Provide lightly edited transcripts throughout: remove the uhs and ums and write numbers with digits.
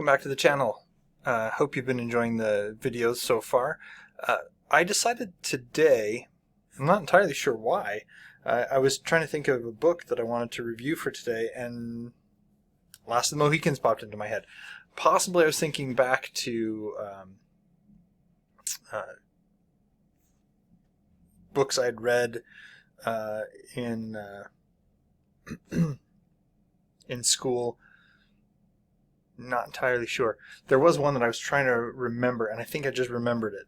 back to the channel. Hope you've been enjoying the videos so far. I decided today, I'm not entirely sure why, I was trying to think of a book that I wanted to review for today, and Last of the Mohicans popped into my head. Possibly I was thinking back to books I'd read in school. Not entirely sure. There was one that I was trying to remember, and I think I just remembered it.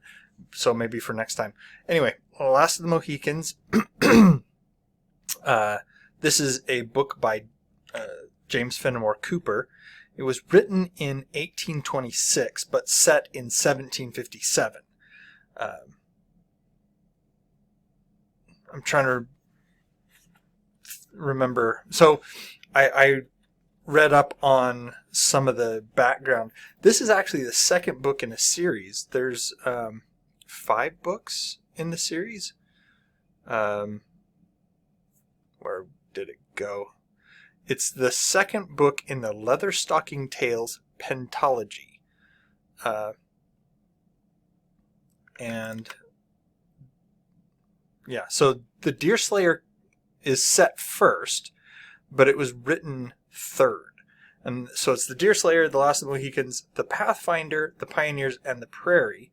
So maybe for next time. Anyway, Last of the Mohicans. This is a book by James Fenimore Cooper. It was written in 1826, but set in 1757. I'm trying to remember. So I read up on some of the background. This is actually the second book in a series. There's 5 books in the series. Where did it go? It's the second book in the Leatherstocking Tales pentalogy. And yeah, so the Deerslayer is set first, but it was written third. And so it's the Deerslayer, the Last of the Mohicans, the Pathfinder, the Pioneers, and the Prairie.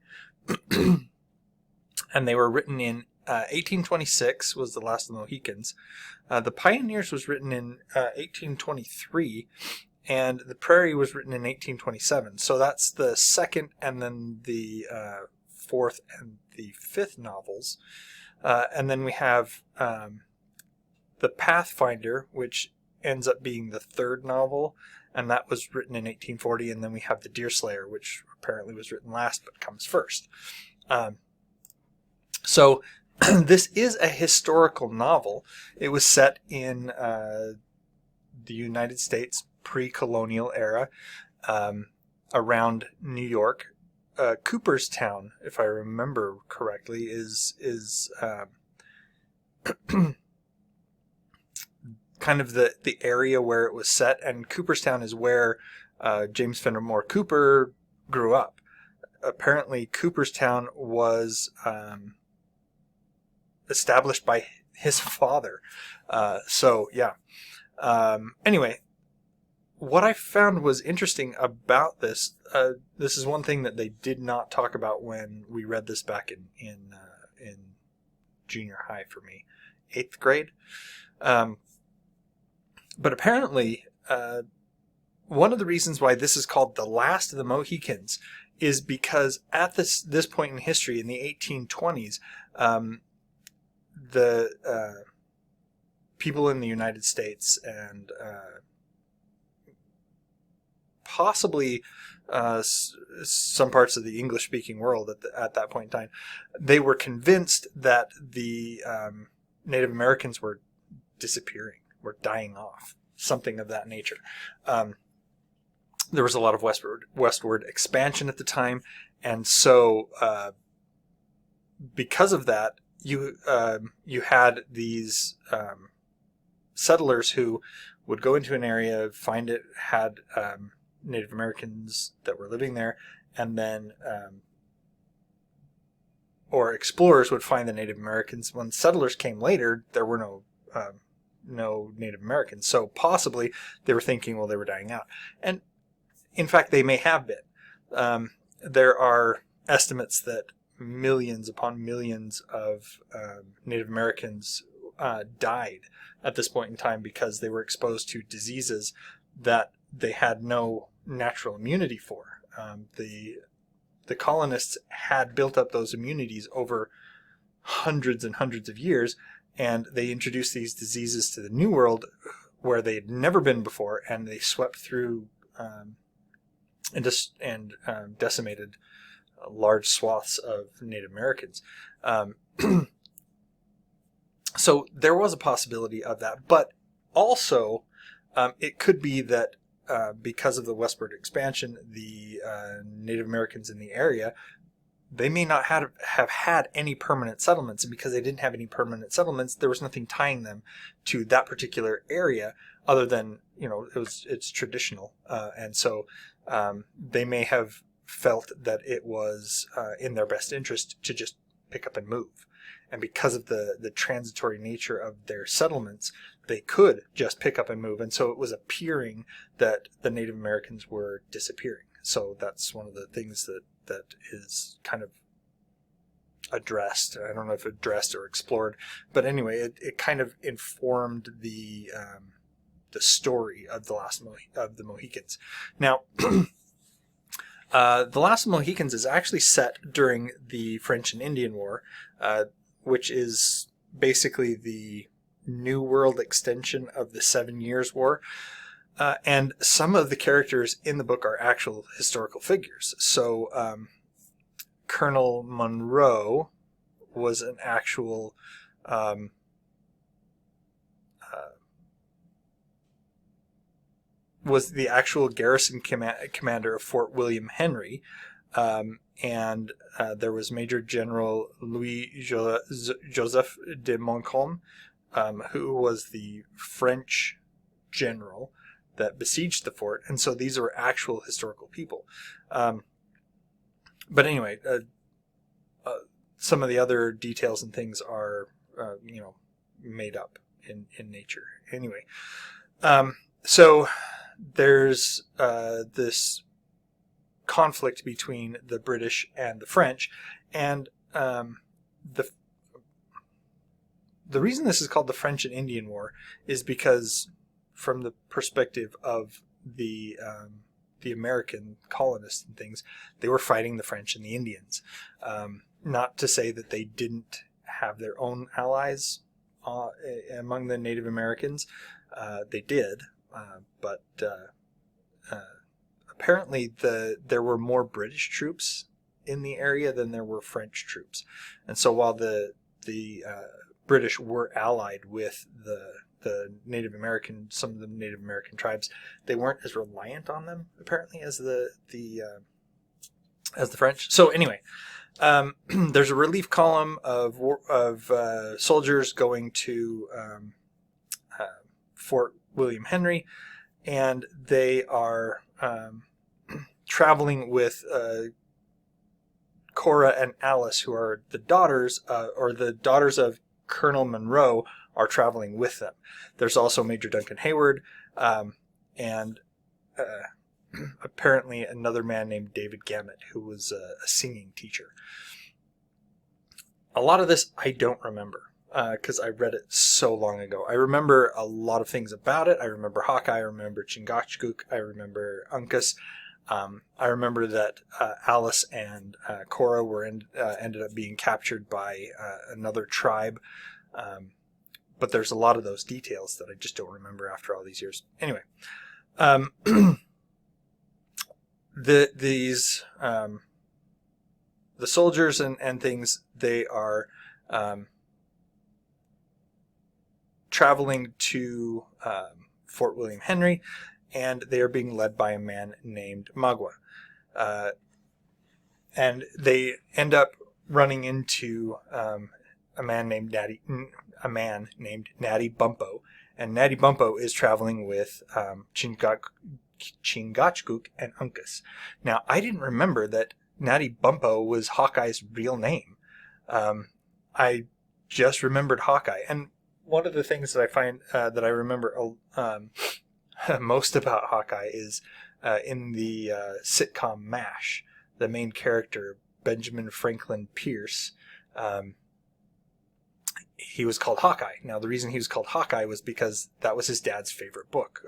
And they were written in 1826 was the Last of the Mohicans. The Pioneers was written in 1823, and the Prairie was written in 1827. So that's the second, and then the fourth and the fifth novels. And then we have the Pathfinder, which ends up being the third novel, and that was written in 1840. And then we have the Deerslayer, which apparently was written last but comes first. So this is a historical novel. It was set in the United States pre-colonial era, around New York. Cooperstown, if I remember correctly, is kind of the area where it was set, and Cooperstown is where James Fenimore Cooper grew up. Apparently, Cooperstown was established by his father. So, yeah. Anyway, what I found was interesting about this, this is one thing that they did not talk about when we read this back in junior high for me, 8th grade. But apparently, one of the reasons why this is called The Last of the Mohicans is because at this point in history, in the 1820s, the people in the United States and possibly some parts of the English-speaking world at that point in time, they were convinced that the Native Americans were disappearing, were dying off, something of that nature. There was a lot of westward expansion at the time, and so because of that, you had these settlers who would go into an area, find it had Native Americans that were living there, and then or explorers would find the Native Americans. When settlers came later, there were no Native Americans, so possibly they were thinking, well, they were dying out, and in fact, they may have been. There are estimates that millions upon millions of Native Americans died at this point in time because they were exposed to diseases that they had no natural immunity for. The colonists had built up those immunities over hundreds and hundreds of years, and they introduced these diseases to the New World where they had never been before, and they swept through and decimated large swaths of Native Americans. So there was a possibility of that, but also it could be that because of the westward expansion, the Native Americans in the area, they may not have had any permanent settlements, and because they didn't have any permanent settlements, there was nothing tying them to that particular area other than, it's traditional, and so they may have felt that it was in their best interest to just pick up and move. And because of the transitory nature of their settlements, they could just pick up and move. And so it was appearing that the Native Americans were disappearing. So that's one of the things that is kind of addressed. I don't know if addressed or explored, but anyway, it kind of informed the story of the Mohicans. Now, the Last of the Mohicans is actually set during the French and Indian War, which is basically the New World extension of the 7 Years' War. And some of the characters in the book are actual historical figures. So Colonel Monroe was an actual was the actual garrison commander of Fort William Henry. And there was Major General Louis Joseph de Montcalm, who was the French general that besieged the fort. And so these are actual historical people. But anyway, some of the other details and things are, made up in nature. Anyway, so there's this conflict between the British and the French, and the reason this is called the French and Indian War is because, from the perspective of the American colonists and things, they were fighting the French and the Indians. Not to say that they didn't have their own allies among the Native Americans. They did, but apparently there were more British troops in the area than there were French troops. And so while the British were allied with the Native American, some of the Native American tribes, they weren't as reliant on them apparently as the French. So anyway, there's a relief column of soldiers going to Fort William Henry, and they are traveling with Cora and Alice, who are the daughters of Colonel Monroe, are traveling with them. There's also Major Duncan Hayward, and apparently another man named David Gamet, who was a singing teacher. A lot of this I don't remember, because I read it so long ago. I remember a lot of things about it. I remember Hawkeye, I remember Chingachgook, I remember Uncas. I remember that Alice and Cora were ended up being captured by another tribe. But there's a lot of those details that I just don't remember after all these years. Anyway, the soldiers and things, they are traveling to Fort William Henry, and they are being led by a man named Magua. And they end up running into a man named Natty Bumpo, and Natty Bumpo is traveling with Chingachgook and Uncas. Now, I didn't remember that Natty Bumpo was Hawkeye's real name. I just remembered Hawkeye, and one of the things that I find that I remember most about Hawkeye is in the sitcom MASH, the main character, Benjamin Franklin Pierce, he was called Hawkeye. Now, the reason he was called Hawkeye was because that was his dad's favorite book,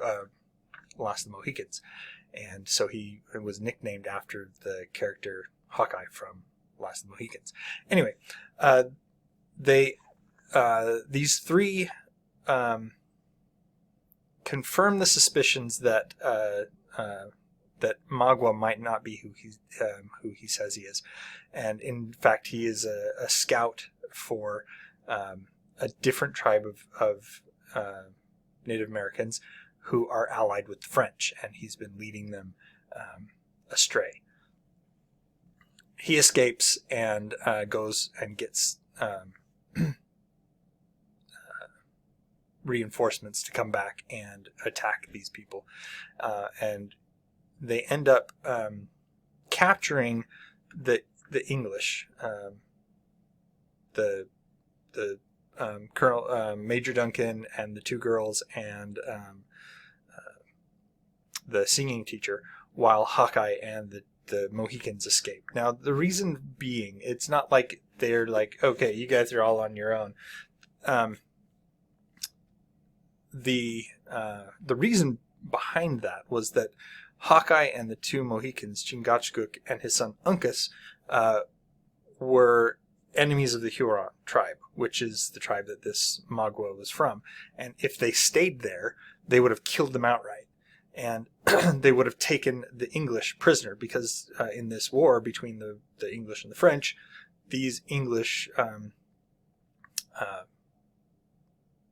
Last of the Mohicans. And so he was nicknamed after the character Hawkeye from Last of the Mohicans. Anyway, these three confirm the suspicions that that Magua might not be who he says he is, and in fact he is a scout for a different tribe of Native Americans who are allied with the French, and he's been leading them astray. He escapes and goes and gets reinforcements to come back and attack these people. And they end up capturing the English, the Colonel Major Duncan and the two girls and the singing teacher, while Hawkeye and the Mohicans escape. Now, the reason being, it's not like they're like, okay, you guys are all on your own. The reason behind that was that Hawkeye and the two Mohicans, Chingachgook and his son Uncas, were enemies of the Huron tribe, which is the tribe that this Magua was from. And if they stayed there, they would have killed them outright. And they would have taken the English prisoner, because in this war between the English and the French, these English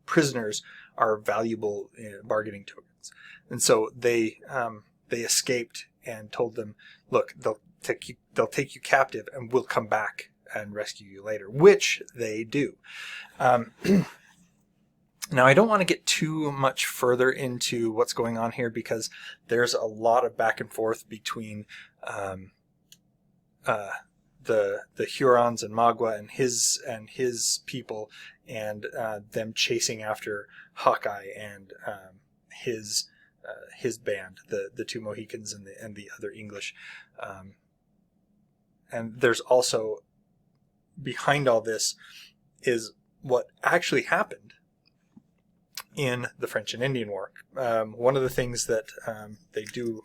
prisoners are valuable bargaining tokens. And so they escaped and told them, look, they'll take you captive and we'll come back and rescue you later, which they do. Now, I don't want to get too much further into what's going on here, because there's a lot of back and forth between the Hurons and Magua and his people, and them chasing after Hawkeye and his band, the two Mohicans and the other English. And there's also, behind all this is what actually happened in the French and Indian War. One of the things that they do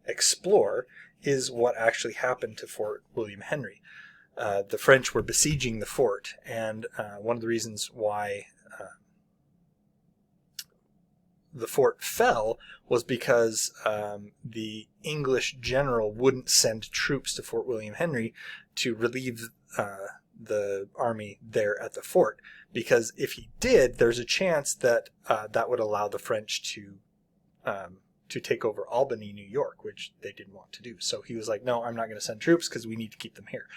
explore is what actually happened to Fort William Henry. The French were besieging the fort, and one of the reasons why the fort fell was because the English general wouldn't send troops to Fort William Henry to relieve the army there at the fort, because if he did, there's a chance that that would allow the French to take over Albany, New York, which they didn't want to do. So he was like, no, I'm not going to send troops because we need to keep them here.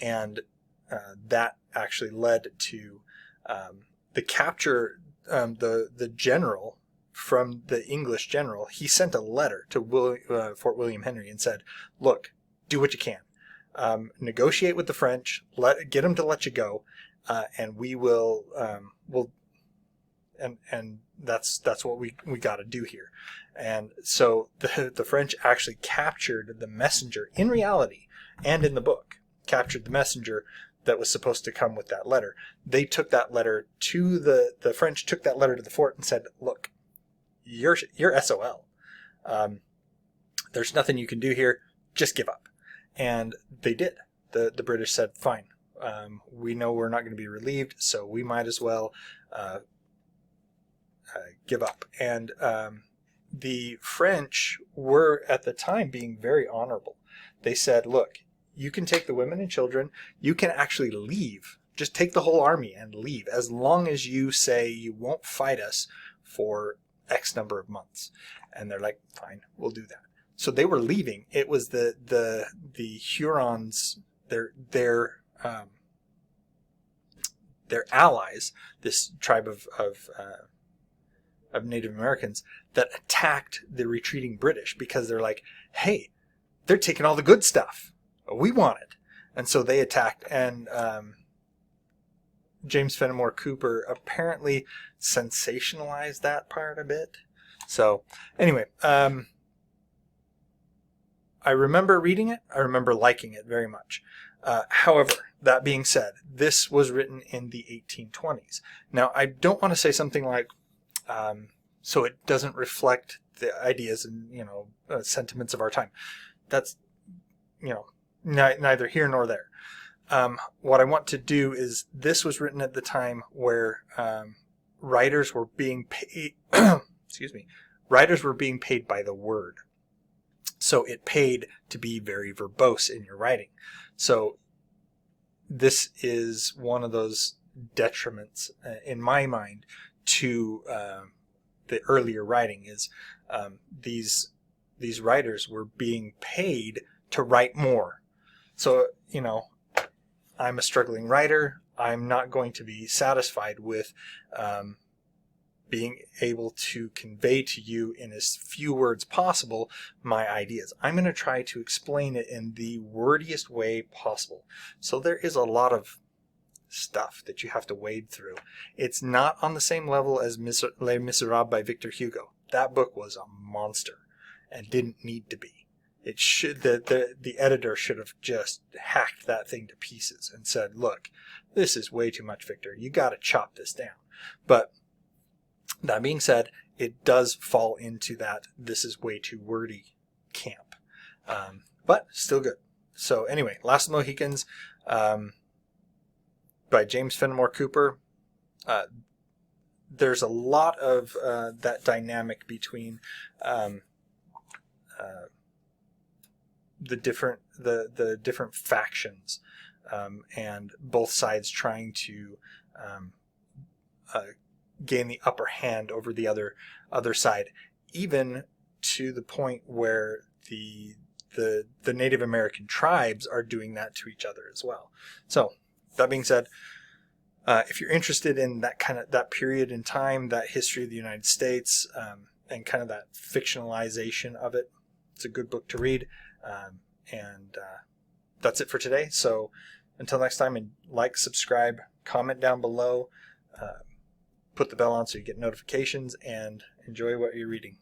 And that actually led to the capture. The general, from the English general, he sent a letter to Fort William Henry and said, look, do what you can. Negotiate with the French, get them to let you go, and we will, and that's what we got to do here. And so the French actually captured the messenger, in reality and in the book, captured the messenger that was supposed to come with that letter. They took that letter to the French took that letter to the fort and said, look, you're SOL. There's nothing you can do here. Just give up. And they did. The British said, fine. We know we're not going to be relieved, so we might as well give up. And the French were, at the time, being very honorable. They said, look, you can take the women and children. You can actually leave. Just take the whole army and leave, as long as you say you won't fight us for X number of months. And they're like, fine, we'll do that. So they were leaving. It was the Hurons, their allies, this tribe of Native Americans, that attacked the retreating British, because they're like, hey, they're taking all the good stuff. We want it. And so they attacked, and James Fenimore Cooper apparently sensationalized that part a bit. So anyway, I remember reading it. I remember liking it very much. However, that being said, this was written in the 1820s. Now, I don't want to say something like, so it doesn't reflect the ideas and, sentiments of our time. That's, neither here nor there. What I want to do is, this was written at the time where writers were being paid. Writers were being paid by the word, so it paid to be very verbose in your writing. So this is one of those detriments, in my mind, to the earlier writing. Is these writers were being paid to write more. So, I'm a struggling writer. I'm not going to be satisfied with being able to convey to you in as few words possible my ideas. I'm going to try to explain it in the wordiest way possible. So there is a lot of stuff that you have to wade through. It's not on the same level as Les Miserables by Victor Hugo. That book was a monster and didn't need to be. It should the editor should have just hacked that thing to pieces and said, "Look, this is way too much, Victor. You got to chop this down." But that being said, it does fall into that this is way too wordy camp, but still good. So anyway, Last of the Mohicans by James Fenimore Cooper. There's a lot of that dynamic between the different factions, and both sides trying to gain the upper hand over the other side, even to the point where the Native American tribes are doing that to each other as well. So that being said, if you're interested in that period in time, that history of the United States, and kind of that fictionalization of it, it's a good book to read. And that's it for today. So until next time, and like, subscribe, comment down below, put the bell on so you get notifications, and enjoy what you're reading.